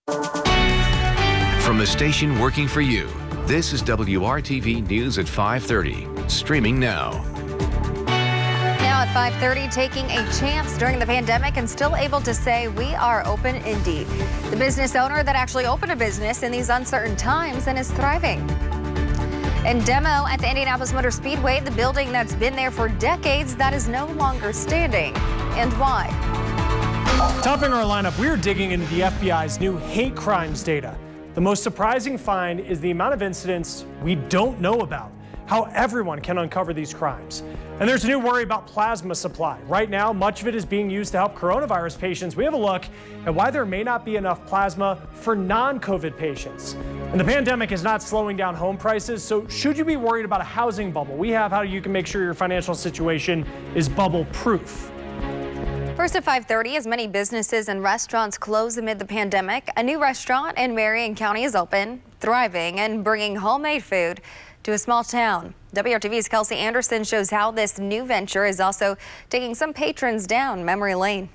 From the station working for you, this is WRTV News at 5:30, streaming now. Now at 5:30, taking a chance during the pandemic and still able to say we are open indeed. The business owner that actually opened a business in these uncertain times and is thriving. In demo at the Indianapolis Motor Speedway, the building that's been there for decades that is no longer standing. And why? Topping our lineup, we're digging into the FBI's new hate crimes data. The most surprising find is the amount of incidents we don't know about, how everyone can uncover these crimes. And there's a new worry about plasma supply. Right now, much of it is being used to help coronavirus patients. We have a look at why there may not be enough plasma for non-COVID patients. And the pandemic is not slowing down home prices, so should you be worried about a housing bubble? We have how you can make sure your financial situation is bubble-proof. First at 5:30, as many businesses and restaurants close amid the pandemic, a new restaurant in Marion County is open, thriving, and bringing homemade food to a small town. WRTV's Kelsey Anderson shows how this new venture is also taking some patrons down memory lane.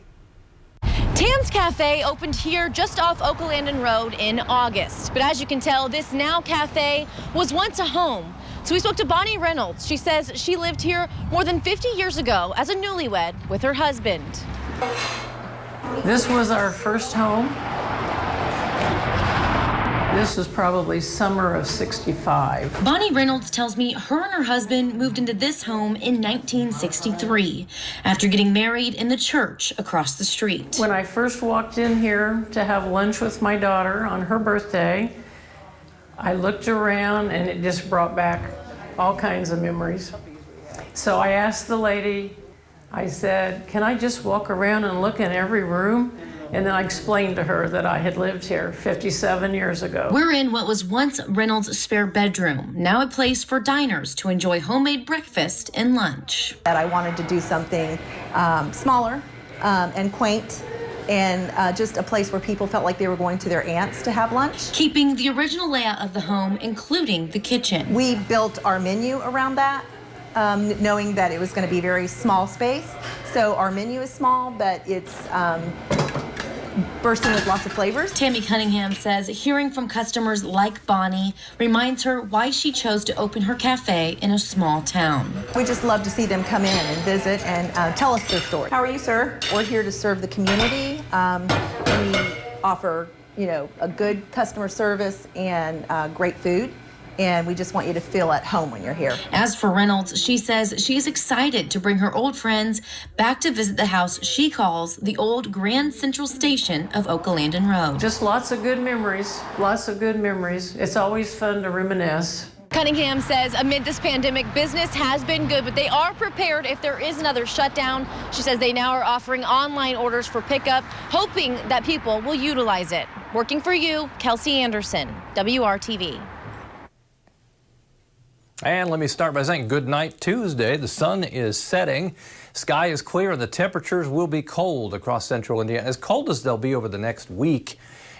Tam's Cafe opened here just off Oaklandon Road in August. But as you can tell, this now cafe was once a home. So we spoke to Bonnie Reynolds. She says she lived here more than 50 years ago as a newlywed with her husband. This was our first home. This was probably summer of '65. Bonnie Reynolds tells me her and her husband moved into this home in 1963 after getting married in the church across the street. When I first walked in here to have lunch with my daughter on her birthday, I looked around and it just brought back all kinds of memories. So I asked the lady, I said, can I just walk around and look in every room? And then I explained to her that I had lived here 57 years ago. We're in what was once Reynolds' spare bedroom, now a place for diners to enjoy homemade breakfast and lunch. That I wanted to do something smaller and quaint, and just a place where people felt like they were going to their aunt's to have lunch. Keeping the original layout of the home, including the kitchen. We built our menu around that, knowing that it was going to be a very small space. So our menu is small, but it's bursting with lots of flavors. Tammy Cunningham says hearing from customers like Bonnie reminds her why she chose to open her cafe in a small town. We just love to see them come in and visit and tell us their story. How are you, sir? We're here to serve the community. We offer, a good customer service and great food. And we just want you to feel at home when you're here. As for Reynolds, she says she's excited to bring her old friends back to visit the house she calls the old Grand Central Station of Oaklandon Road. Just lots of good memories, lots of good memories. It's always fun to reminisce. Cunningham says amid this pandemic, business has been good, but they are prepared if there is another shutdown. She says they now are offering online orders for pickup, hoping that people will utilize it. Working for you, Kelsey Anderson, WRTV. And let me start by saying good night Tuesday. The sun is setting, sky is clear, and the temperatures will be cold across central Indiana, as cold as they'll be over the next week.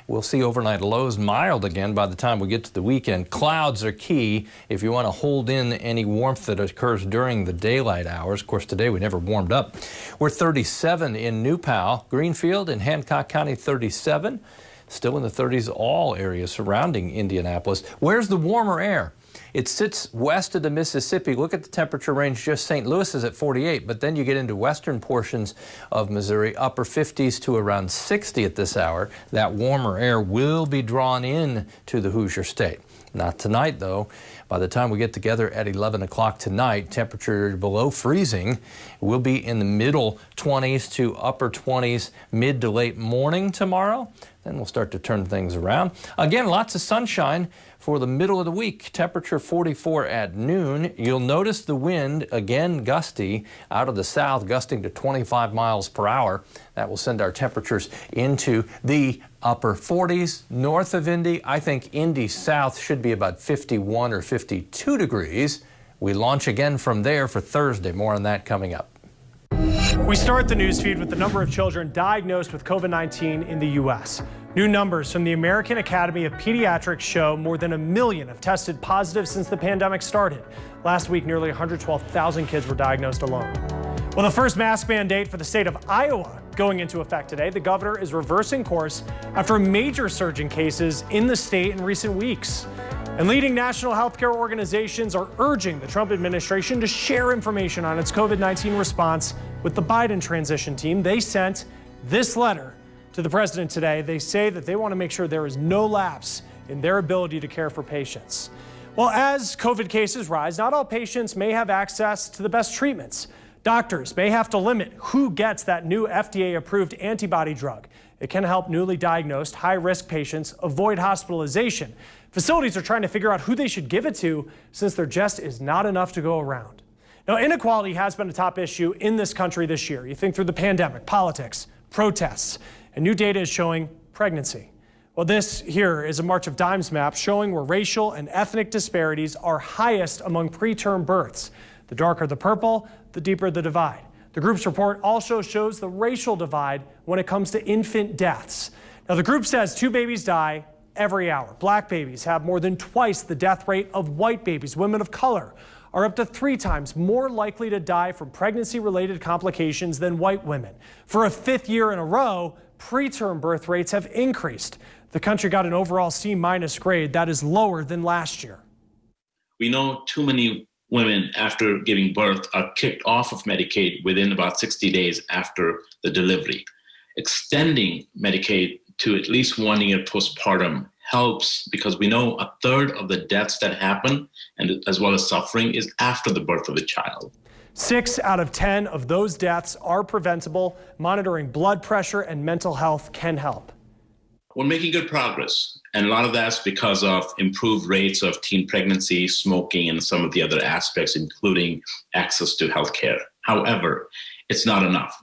We'll see overnight lows mild again by the time we get to the weekend. Clouds are key if you want to hold in any warmth that occurs during the daylight hours. Of course, today we never warmed up. We're 37 in New Powell, Greenfield, and Hancock County 37. Still in the 30s, all areas surrounding Indianapolis. Where's the warmer air? It sits west of the Mississippi. Look at the temperature range. Just St. Louis is at 48, but then you get into western portions of Missouri, upper 50s to around 60 at this hour. That warmer air will be drawn in to the Hoosier State. Not tonight, though. By the time we get together at 11 o'clock tonight, temperature below freezing. We'll be in the middle 20s to upper 20s mid to late morning tomorrow. Then we'll start to turn things around. Again, lots of sunshine for the middle of the week. Temperature 44 at noon. You'll notice the wind, again gusty, out of the south, gusting to 25 miles per hour. That will send our temperatures into the upper 40s. North of Indy, I think Indy south should be about 51 or 52 degrees. We launch again from there for Thursday. More on that coming up. We start the newsfeed with the number of children diagnosed with COVID-19 in the U.S. New numbers from the American Academy of Pediatrics show more than 1 million have tested positive since the pandemic started. Last week, nearly 112,000 kids were diagnosed alone. Well, the first mask mandate for the state of Iowa going into effect today. The governor is reversing course after a major surge in cases in the state in recent weeks. And leading national healthcare organizations are urging the Trump administration to share information on its COVID-19 response with the Biden transition team. They sent this letter to the president today. They say that they want to make sure there is no lapse in their ability to care for patients. Well, as COVID cases rise, not all patients may have access to the best treatments. Doctors may have to limit who gets that new FDA-approved antibody drug. It can help newly diagnosed high-risk patients avoid hospitalization. Facilities are trying to figure out who they should give it to since there just is not enough to go around. Now, inequality has been a top issue in this country this year. You think through the pandemic, politics, protests, and new data is showing pregnancy. Well, this here is a March of Dimes map showing where racial and ethnic disparities are highest among preterm births. The darker the purple, the deeper the divide. The group's report also shows the racial divide when it comes to infant deaths. Now, the group says 2 babies die every hour. Black babies have more than twice the death rate of white babies. Women of color are up to 3 times more likely to die from pregnancy-related complications than white women. For a 5th year in a row, preterm birth rates have increased. The country got an overall C- grade. That is lower than last year. We know too many women after giving birth are kicked off of Medicaid within about 60 days after the delivery. Extending Medicaid to at least 1 year postpartum helps because we know 1/3 of the deaths that happen, and as well as suffering, is after the birth of the child. 6 out of 10 of those deaths are preventable. Monitoring blood pressure and mental health can help. We're making good progress, and a lot of that's because of improved rates of teen pregnancy, smoking, and some of the other aspects, including access to health care. However, it's not enough.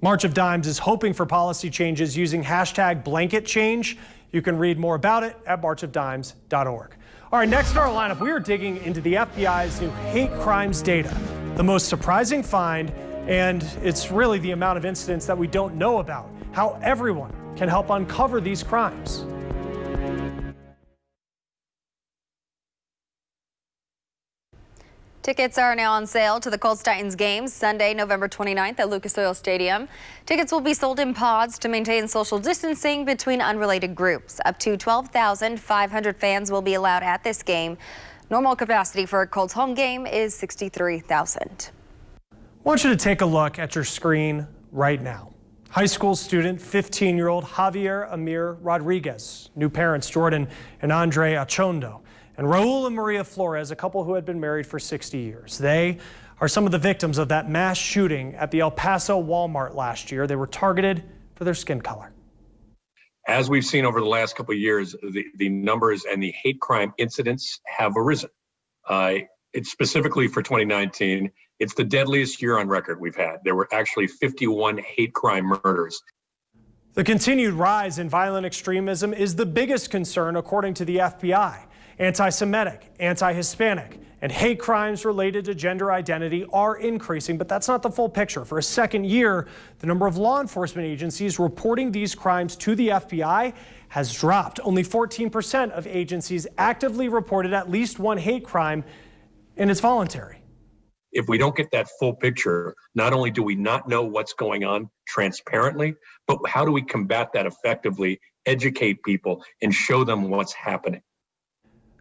March of Dimes is hoping for policy changes using #BlanketChange. You can read more about it at marchofdimes.org. All right, next in our lineup, we are digging into the FBI's new hate crimes data. The most surprising find, and it's really the amount of incidents that we don't know about, how everyone can help uncover these crimes. Tickets are now on sale to the Colts Titans games Sunday, November 29th at Lucas Oil Stadium. Tickets will be sold in pods to maintain social distancing between unrelated groups. Up to 12,500 fans will be allowed at this game. Normal capacity for a Colts home game is 63,000. I want you to take a look at your screen right now. High school student, 15-year-old Javier Amir Rodriguez, new parents Jordan and Andre Achondo, and Raul and Maria Flores, a couple who had been married for 60 years. They are some of the victims of that mass shooting at the El Paso Walmart last year. They were targeted for their skin color. As we've seen over the last couple of years, the numbers and the hate crime incidents have arisen. It's specifically for 2019. It's the deadliest year on record we've had. There were actually 51 hate crime murders. The continued rise in violent extremism is the biggest concern, according to the FBI. Anti-Semitic, anti-Hispanic, and hate crimes related to gender identity are increasing, but that's not the full picture. For a second year, the number of law enforcement agencies reporting these crimes to the FBI has dropped. Only 14% of agencies actively reported at least one hate crime, and it's voluntary. If we don't get that full picture, not only do we not know what's going on transparently, but how do we combat that effectively, educate people, and show them what's happening?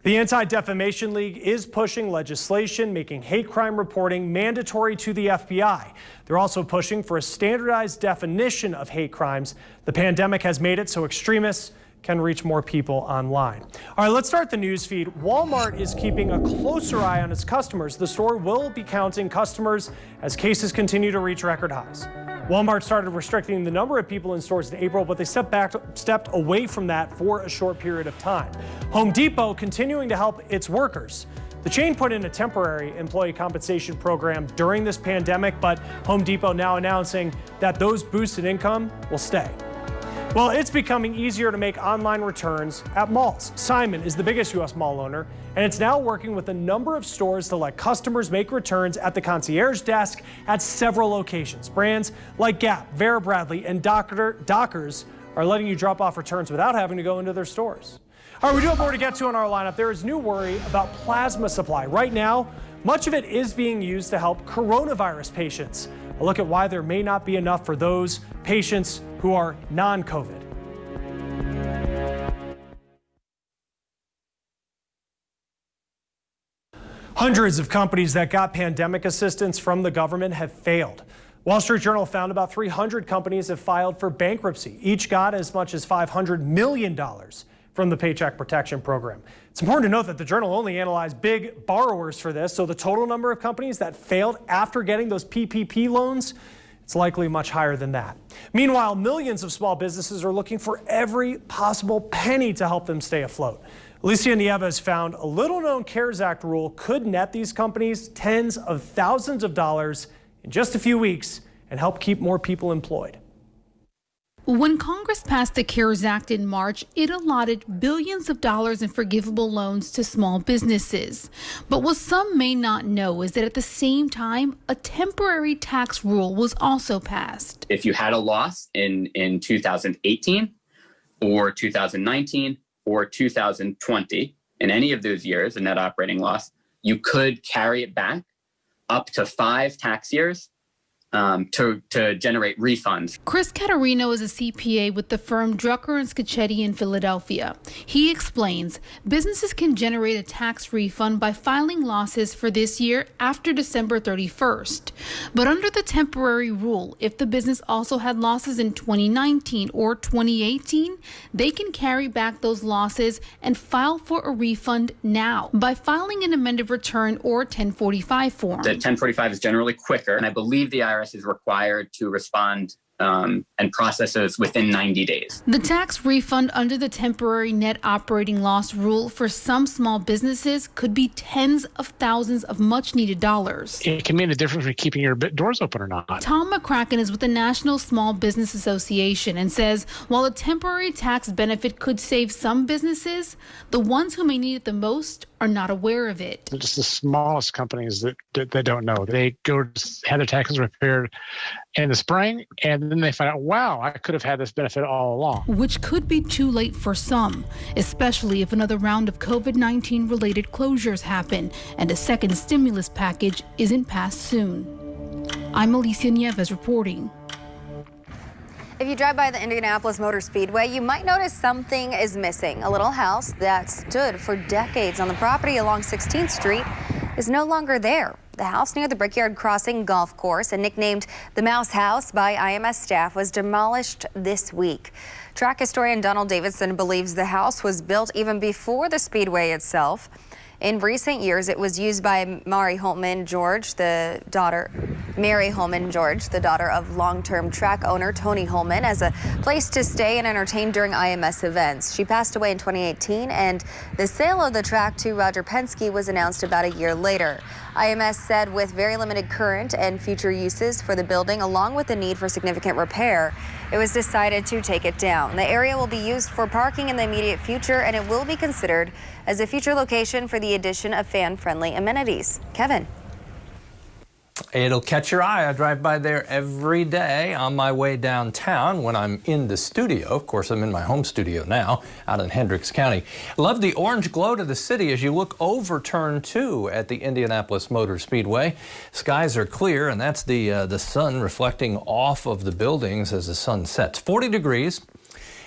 The Anti-Defamation League is pushing legislation making hate crime reporting mandatory to the FBI. They're also pushing for a standardized definition of hate crimes. The pandemic has made it so extremists can reach more people online. All right, let's start the news feed. Walmart is keeping a closer eye on its customers. The store will be counting customers as cases continue to reach record highs. Walmart started restricting the number of people in stores in April, but they stepped away from that for a short period of time. Home Depot continuing to help its workers. The chain put in a temporary employee compensation program during this pandemic, but Home Depot now announcing that those boosts in income will stay. Well, it's becoming easier to make online returns at malls. Simon is the biggest U.S. mall owner, and it's now working with a number of stores to let customers make returns at the concierge desk at several locations. Brands like Gap, Vera Bradley, and Dockers are letting you drop off returns without having to go into their stores. All right, we do have more to get to in our lineup. There is new worry about plasma supply. Right now, much of it is being used to help coronavirus patients. A look at why there may not be enough for those patients who are non-COVID. Hundreds of companies that got pandemic assistance from the government have failed. Wall Street Journal found about 300 companies have filed for bankruptcy. Each got as much as $500 million from the Paycheck Protection Program. It's important to note that the Journal only analyzed big borrowers for this, so the total number of companies that failed after getting those PPP loans, it's likely much higher than that. Meanwhile, millions of small businesses are looking for every possible penny to help them stay afloat. Alicia Nieves found a little-known CARES Act rule could net these companies tens of thousands of dollars in just a few weeks and help keep more people employed. When Congress passed the CARES Act in March, it allotted billions of dollars in forgivable loans to small businesses. But what some may not know is that at the same time, a temporary tax rule was also passed. If you had a loss in 2018 or 2019, or 2020, in any of those years, a net operating loss, you could carry it back up to 5 tax years to generate refunds. Chris Caterino is a CPA with the firm Drucker and Scacchetti in Philadelphia. He explains businesses can generate a tax refund by filing losses for this year after December 31st. But under the temporary rule, if the business also had losses in 2019 or 2018, they can carry back those losses and file for a refund now by filing an amended return or 1045 form. The 1045 is generally quicker, and I believe the IRS is required to respond and process those within 90 days. The tax refund under the temporary net operating loss rule for some small businesses could be tens of thousands of much needed dollars. It can mean the difference between keeping your doors open or not. Tom McCracken is with the National Small Business Association and says while a temporary tax benefit could save some businesses, the ones who may need it the most are not aware of it. Just the smallest companies that they don't know. They go to have their taxes repaired in the spring, and then they find out, wow, I could have had this benefit all along. Which could be too late for some, especially if another round of COVID-19 related closures happen and a second stimulus package isn't passed soon. I'm Alicia Nieves reporting. If you drive by the Indianapolis Motor Speedway, you might notice something is missing. A little house that stood for decades on the property along 16th Street is no longer there. The house near the Brickyard Crossing golf course and nicknamed the Mouse House by IMS staff was demolished this week. Track historian Donald Davidson believes the house was built even before the speedway itself. In recent years, it was used by Mary Holman George, the daughter of long-term track owner Tony Holman, as a place to stay and entertain during IMS events. She passed away in 2018, and the sale of the track to Roger Penske was announced about a year later. IMS said with very limited current and future uses for the building, along with the need for significant repair, it was decided to take it down. The area will be used for parking in the immediate future, and it will be considered as a future location for the addition of fan-friendly amenities. Kevin. It'll catch your eye. I drive by there every day on my way downtown when I'm in the studio. Of course, I'm in my home studio now out in Hendricks County. Love the orange glow to the city as you look over turn 2 at the Indianapolis Motor Speedway. Skies are clear, and that's the sun reflecting off of the buildings as the sun sets. 40 degrees.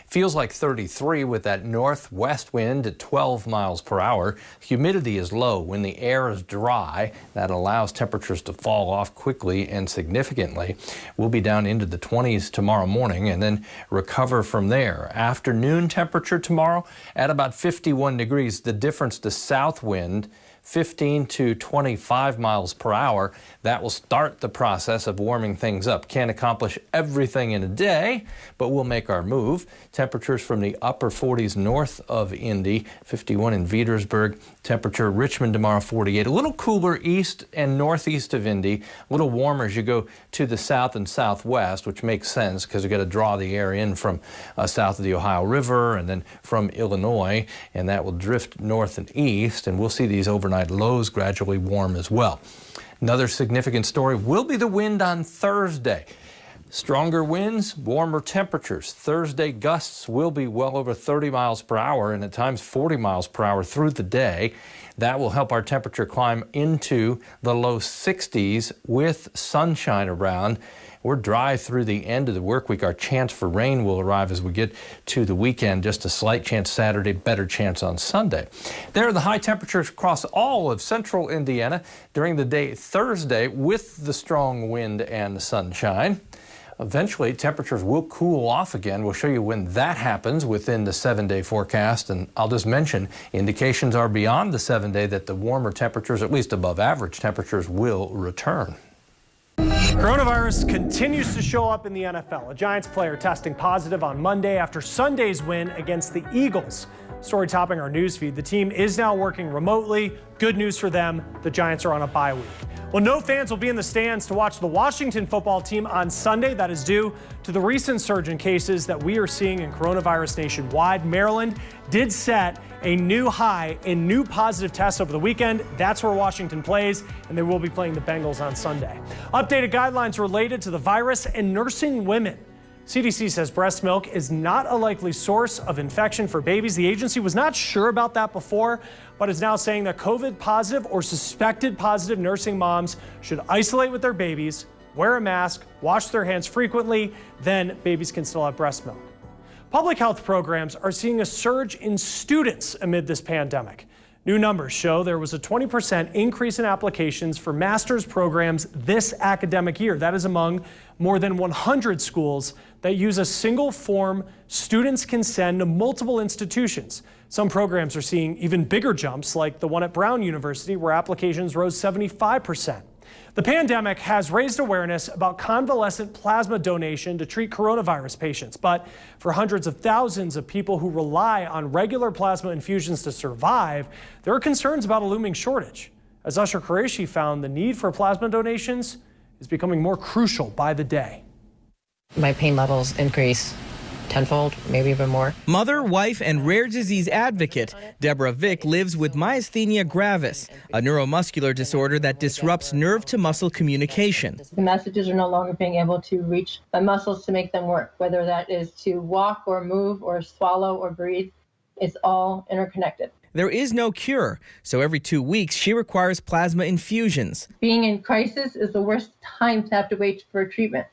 Feels like 33 with that northwest wind at 12 miles per hour. Humidity is low. When the air is dry, that allows temperatures to fall off quickly and significantly. We'll be down into the 20s tomorrow morning and then recover from there. Afternoon temperature tomorrow at about 51 degrees. The difference to south wind 15 to 25 miles per hour. That will start the process of warming things up. Can't accomplish everything in a day, but we'll make our move. Temperatures from the upper 40s north of Indy, 51 in Petersburg. Temperature Richmond tomorrow 48. A little cooler east and northeast of Indy. A little warmer as you go to the south and southwest, which makes sense because you've got to draw the air in from south of the Ohio River and then from Illinois, and that will drift north and east, and we'll see these overnight lows gradually warm as well. Another significant story will be the wind on Thursday. Stronger winds, warmer temperatures. Thursday gusts will be well over 30 miles per hour and at times 40 miles per hour through the day. That will help our temperature climb into the low 60s with sunshine around. We're dry through the end of the work week. Our chance for rain will arrive as we get to the weekend. Just a slight chance Saturday, better chance on Sunday. There are the high temperatures across all of central Indiana during the day Thursday with the strong wind and the sunshine. Eventually, temperatures will cool off again. We'll show you when that happens within the 7-day forecast. And I'll just mention, indications are beyond the 7-day that the warmer temperatures, at least above average temperatures, will return. Coronavirus continues to show up in the NFL. A Giants player testing positive on Monday after Sunday's win against the Eagles. Story topping our newsfeed. The team is now working remotely. Good news for them. The Giants are on a bye week. Well, no fans will be in the stands to watch the Washington football team on Sunday. That is due to the recent surge in cases that we are seeing in coronavirus nationwide. Maryland did set a new high in new positive tests over the weekend. That's where Washington plays, and they will be playing the Bengals on Sunday. Updated guidelines related to the virus and nursing women. CDC says breast milk is not a likely source of infection for babies. The agency was not sure about that before, but is now saying that COVID positive or suspected positive nursing moms should isolate with their babies, wear a mask, wash their hands frequently, then babies can still have breast milk. Public health programs are seeing a surge in students amid this pandemic. New numbers show there was a 20% increase in applications for master's programs this academic year. That is among more than 100 schools that use a single form students can send to multiple institutions. Some programs are seeing even bigger jumps, like the one at Brown University, where applications rose 75%. The pandemic has raised awareness about convalescent plasma donation to treat coronavirus patients. But for hundreds of thousands of people who rely on regular plasma infusions to survive, there are concerns about a looming shortage. As Usher Qureshi found, the need for plasma donations is becoming more crucial by the day. My pain levels increase tenfold, maybe even more. Mother, wife, and rare disease advocate, Deborah Vick lives with myasthenia gravis, a neuromuscular disorder that disrupts nerve-to-muscle communication. The messages are no longer being able to reach my muscles to make them work, whether that is to walk or move or swallow or breathe. It's all interconnected. There is no cure, so every 2 weeks she requires plasma infusions. Being in crisis is the worst time to have to wait for treatment.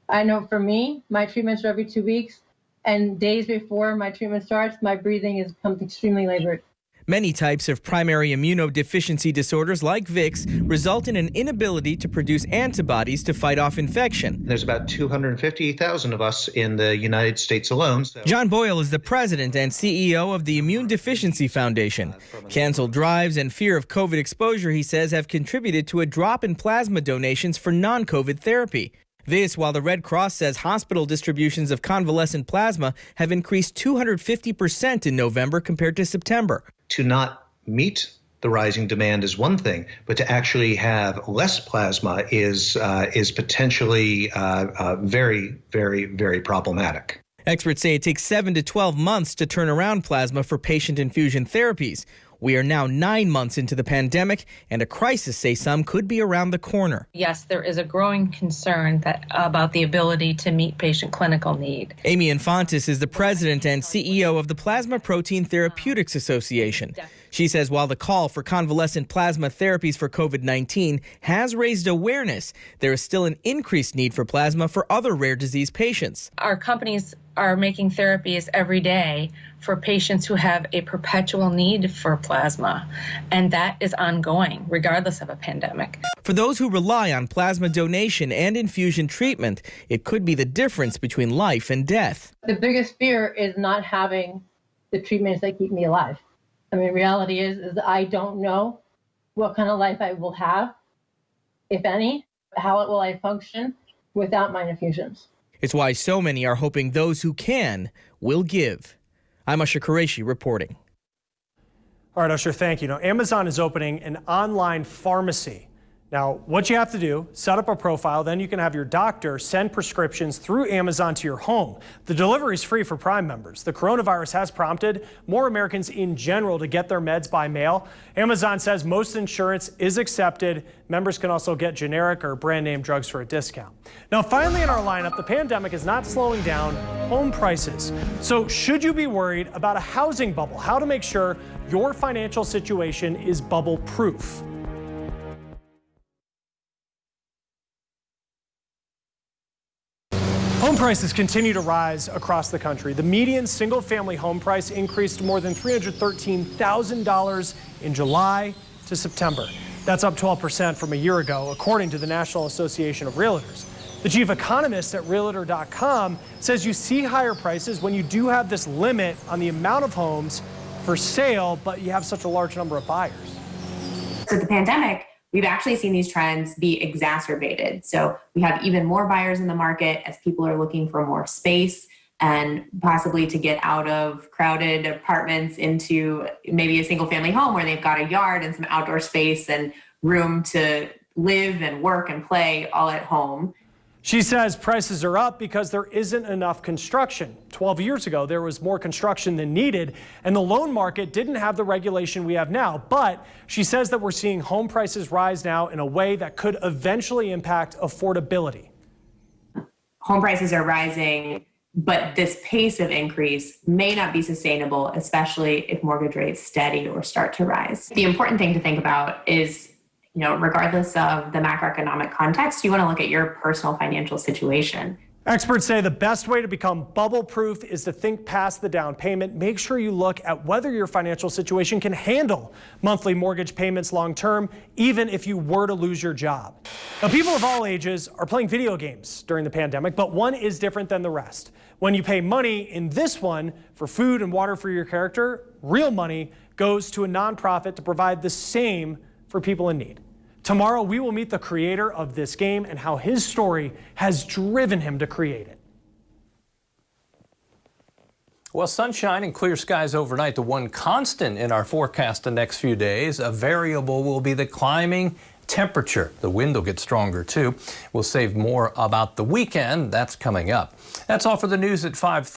I know for me, my treatments are every 2 weeks. And days before my treatment starts, my breathing has become extremely labored. Many types of primary immunodeficiency disorders like Vicks result in an inability to produce antibodies to fight off infection. There's about 250,000 of us in the United States alone. John Boyle is the president and CEO of the Immune Deficiency Foundation. Canceled drives and fear of COVID exposure, he says, have contributed to a drop in plasma donations for non-COVID therapy. This while the Red Cross says hospital distributions of convalescent plasma have increased 250% in November compared to September. To not meet the rising demand is one thing, but to actually have less plasma is potentially very, very, very problematic. Experts say it takes 7 to 12 months to turn around plasma for patient infusion therapies. We are now 9 months into the pandemic, and a crisis, say some, could be around the corner. Yes, there is a growing concern about the ability to meet patient clinical need. Amy Infantis is the president and CEO of the Plasma Protein Therapeutics Association. She says while the call for convalescent plasma therapies for COVID-19 has raised awareness, there is still an increased need for plasma for other rare disease patients. Our companies are making therapies every day for patients who have a perpetual need for plasma, and that is ongoing regardless of a pandemic. For those who rely on plasma donation and infusion treatment, it could be the difference between life and death. The biggest fear is not having the treatments that keep me alive. I mean, reality is I don't know what kind of life I will have, if any. How will I function without my infusions? It's why so many are hoping those who can will give. I'm Usher Qureshi reporting. All right, Usher, thank you. Now, Amazon is opening an online pharmacy Now, what you have to do, set up a profile, then you can have your doctor send prescriptions through Amazon to your home. The delivery is free for Prime members. The coronavirus has prompted more Americans in general to get their meds by mail. Amazon says most insurance is accepted. Members can also get generic or brand name drugs for a discount. Now, finally in our lineup, the pandemic is not slowing down home prices. So should you be worried about a housing bubble? How to make sure your financial situation is bubble proof? Home prices continue to rise across the country. The median single-family home price increased more than $313,000 in July to September. That's up 12% from a year ago, according to the National Association of Realtors. The chief economist at Realtor.com says you see higher prices when you do have this limit on the amount of homes for sale, but you have such a large number of buyers. So the pandemic, we've actually seen these trends be exacerbated. So we have even more buyers in the market as people are looking for more space and possibly to get out of crowded apartments into maybe a single family home where they've got a yard and some outdoor space and room to live and work and play all at home. She says prices are up because there isn't enough construction. 12 years ago, there was more construction than needed, and the loan market didn't have the regulation we have now. But she says that we're seeing home prices rise now in a way that could eventually impact affordability. Home prices are rising, but this pace of increase may not be sustainable, especially if mortgage rates steady or start to rise. The important thing to think about is, regardless of the macroeconomic context, you want to look at your personal financial situation. Experts say the best way to become bubble proof is to think past the down payment. Make sure you look at whether your financial situation can handle monthly mortgage payments long term, even if you were to lose your job. Now, people of all ages are playing video games during the pandemic, but one is different than the rest. When you pay money in this one for food and water for your character, real money goes to a nonprofit to provide the same for people in need. Tomorrow, we will meet the creator of this game and how his story has driven him to create it. Well, sunshine and clear skies overnight. The one constant in our forecast the next few days. A variable will be the climbing temperature. The wind will get stronger, too. We'll save more about the weekend. That's coming up. That's all for the news at 5:30.